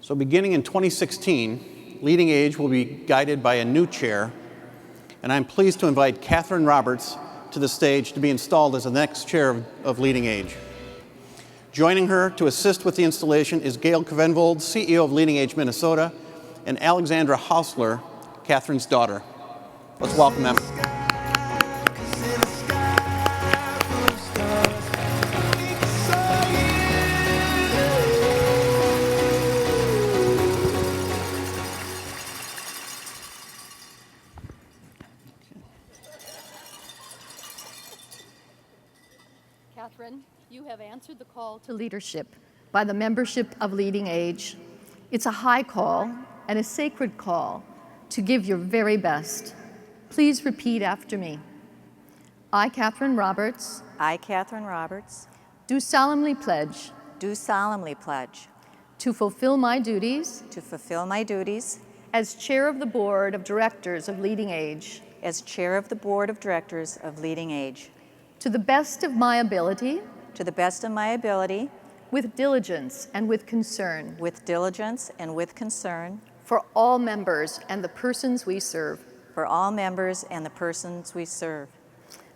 So beginning in 2016, LeadingAge will be guided by a new chair, and I'm pleased to invite Kathryn Roberts to the stage to be installed as the next chair of LeadingAge. Joining her to assist with the installation is Gail Kvenvold, CEO of LeadingAge Minnesota, and Alexandra Hausler, Kathryn's daughter. Let's welcome them. Kathryn, you have answered the call to leadership by the membership of LeadingAge. It's a high call and a sacred call to give your very best. Please repeat after me. I, Kathryn Roberts, I, Kathryn Roberts, do solemnly pledge to fulfill my duties as Chair of the Board of Directors of LeadingAge as Chair of the Board of Directors of LeadingAge to the best of my ability, with diligence and with concern, for all members and the persons we serve.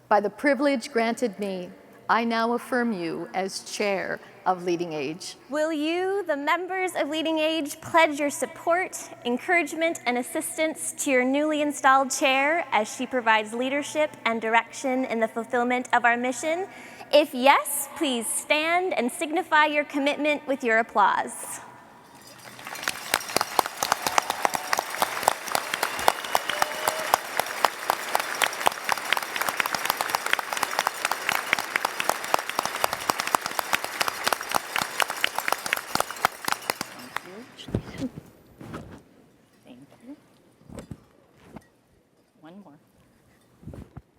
By the privilege granted me, I now affirm you as Chair of LeadingAge. Will you, the members of LeadingAge, pledge your support, encouragement, and assistance to your newly installed chair as she provides leadership and direction in the fulfillment of our mission? If yes, please stand and signify your commitment with your applause.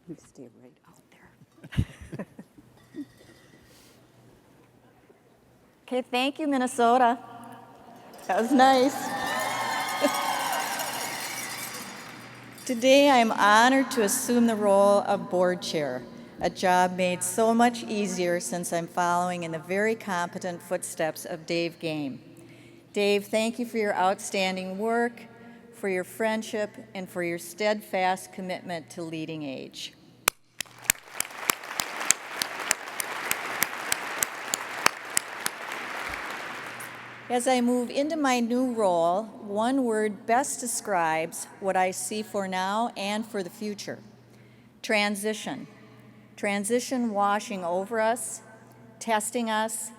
You stay right out there. Okay, thank you, Minnesota. That was nice. Today, I'm honored to assume the role of board chair, a job made so much easier since I'm following in the very competent footsteps of Dave Game. Dave, thank you for your outstanding work, for your friendship, and for your steadfast commitment to LeadingAge. As I move into my new role, one word best describes what I see for now and for the future: transition. Transition washing over us, testing us,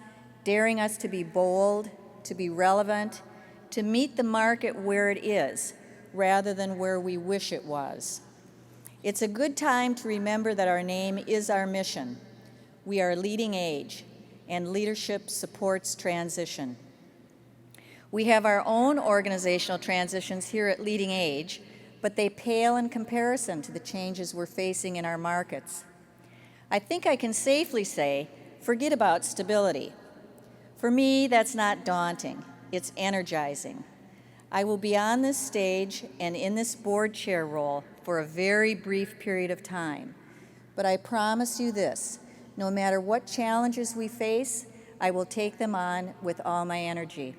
daring us to be bold, to be relevant, to meet the market where it is, rather than where we wish it was. It's a good time to remember that our name is our mission. We are LeadingAge, and leadership supports transition. We have our own organizational transitions here at LeadingAge, but they pale in comparison to the changes we're facing in our markets. I think I can safely say, forget about stability. For me, that's not daunting. It's energizing. I will be on this stage and in this board chair role for a very brief period of time. But I promise you this: no matter what challenges we face, I will take them on with all my energy.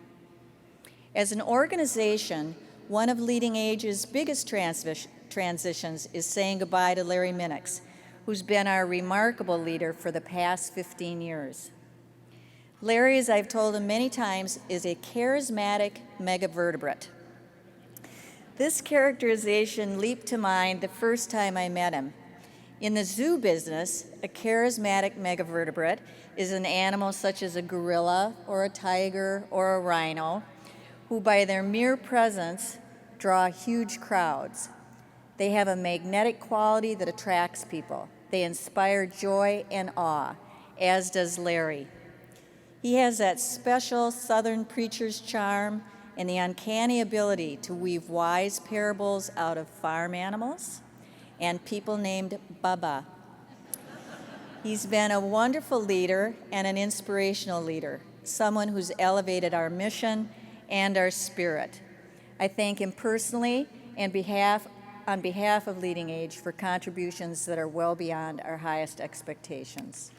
As an organization, one of LeadingAge's biggest transitions is saying goodbye to Larry Minix, who's been our remarkable leader for the past 15 years. Larry, as I've told him many times, is a charismatic megavertebrate. This characterization leaped to mind the first time I met him. In the zoo business, a charismatic megavertebrate is an animal such as a gorilla or a tiger or a rhino, who by their mere presence draw huge crowds. They have a magnetic quality that attracts people. They inspire joy and awe, as does Larry. He has that special Southern preacher's charm and the uncanny ability to weave wise parables out of farm animals and people named Baba. He's been a wonderful leader and an inspirational leader, someone who's elevated our mission and our spirit. I thank him personally and on behalf of LeadingAge for contributions that are well beyond our highest expectations.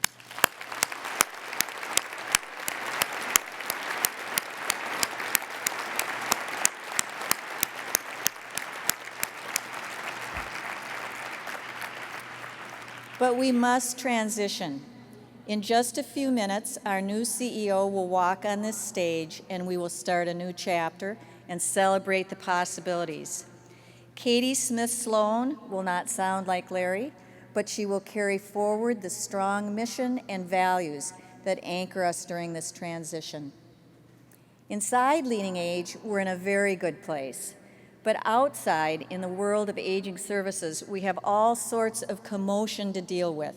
But we must transition. In just a few minutes, our new CEO will walk on this stage and we will start a new chapter and celebrate the possibilities. Katie Smith Sloan will not sound like Larry, but she will carry forward the strong mission and values that anchor us during this transition. Inside LeadingAge, we're in a very good place. But outside, in the world of aging services, we have all sorts of commotion to deal with.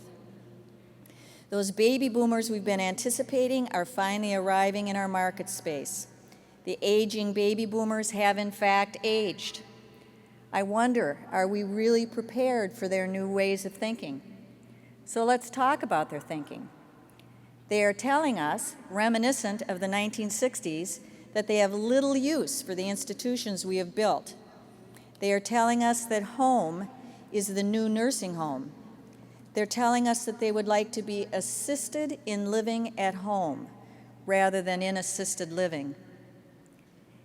Those baby boomers we've been anticipating are finally arriving in our market space. The aging baby boomers have in fact aged. I wonder, are we really prepared for their new ways of thinking? So let's talk about their thinking. They are telling us, reminiscent of the 1960s, that they have little use for the institutions we have built. They are telling us that home is the new nursing home. They're telling us that they would like to be assisted in living at home rather than in assisted living.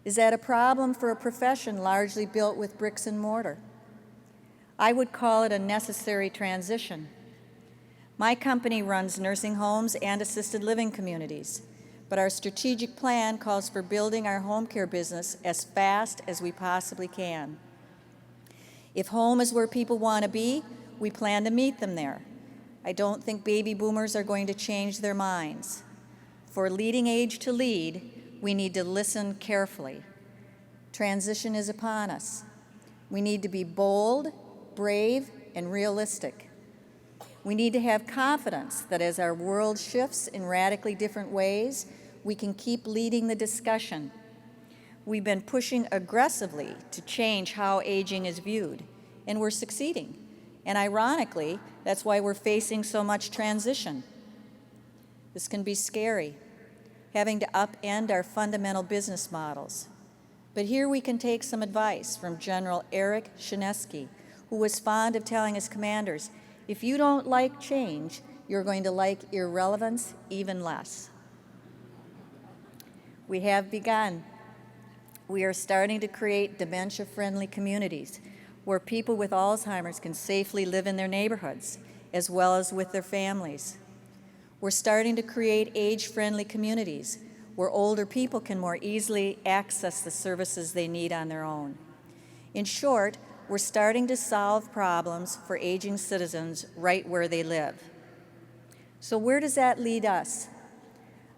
Is that a problem for a profession largely built with bricks and mortar? I would call it a necessary transition. My company runs nursing homes and assisted living communities, but our strategic plan calls for building our home care business as fast as we possibly can. If home is where people want to be, we plan to meet them there. I don't think baby boomers are going to change their minds. For LeadingAge to lead, we need to listen carefully. Transition is upon us. We need to be bold, brave, and realistic. We need to have confidence that as our world shifts in radically different ways, we can keep leading the discussion. We've been pushing aggressively to change how aging is viewed, and we're succeeding. And ironically, that's why we're facing so much transition. This can be scary, having to upend our fundamental business models. But here we can take some advice from General Eric Shinesky, who was fond of telling his commanders, if you don't like change, you're going to like irrelevance even less. We have begun. We are starting to create dementia-friendly communities where people with Alzheimer's can safely live in their neighborhoods, as well as with their families. We're starting to create age-friendly communities where older people can more easily access the services they need on their own. In short, we're starting to solve problems for aging citizens right where they live. So where does that lead us?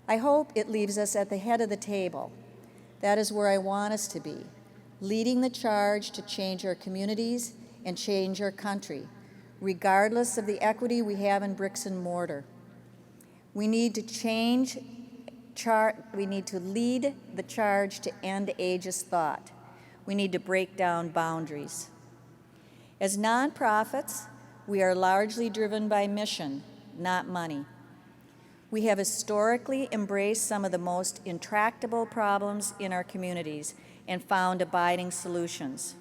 I hope it leaves us at the head of the table. That is where I want us to be, leading the charge to change our communities and change our country, regardless of the equity we have in bricks and mortar. We need to lead the charge to end ageist thought. We need to break down boundaries. As nonprofits, we are largely driven by mission, not money. We have historically embraced some of the most intractable problems in our communities and found abiding solutions.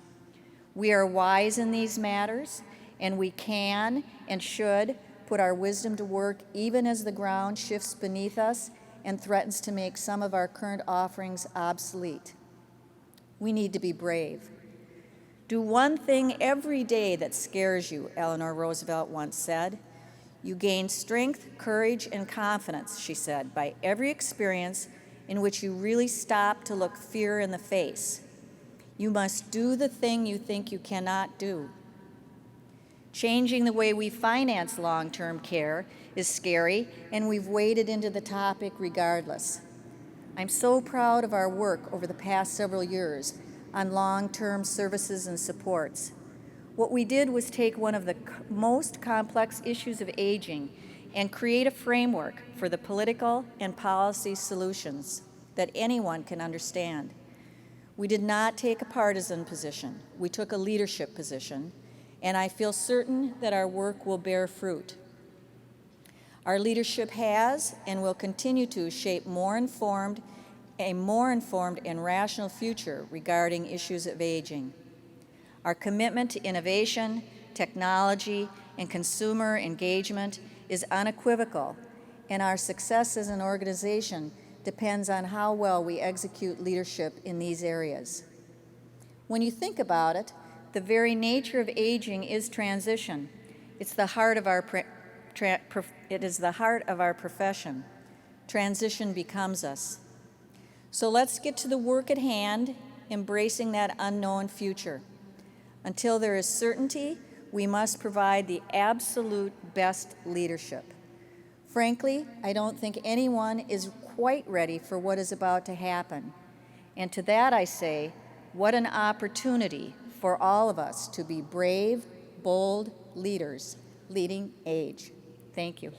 We are wise in these matters, and we can and should put our wisdom to work even as the ground shifts beneath us and threatens to make some of our current offerings obsolete. We need to be brave. Do one thing every day that scares you, Eleanor Roosevelt once said. You gain strength, courage, and confidence, she said, by every experience in which you really stop to look fear in the face. You must do the thing you think you cannot do. Changing the way we finance long-term care is scary, and we've waded into the topic regardless. I'm so proud of our work over the past several years on long-term services and supports. What we did was take one of the most complex issues of aging and create a framework for the political and policy solutions that anyone can understand. We did not take a partisan position. We took a leadership position, and I feel certain that our work will bear fruit. Our leadership has and will continue to shape a more informed and rational future regarding issues of aging. Our commitment to innovation, technology, and consumer engagement is unequivocal, and our success as an organization depends on how well we execute leadership in these areas. When you think about it, the very nature of aging is transition, It's the heart of our it is the heart of our profession. Transition becomes us. So let's get to the work at hand, embracing that unknown future. Until there is certainty, we must provide the absolute best leadership. Frankly, I don't think anyone is quite ready for what is about to happen. And to that I say, what an opportunity for all of us to be brave, bold leaders, leading age. Thank you.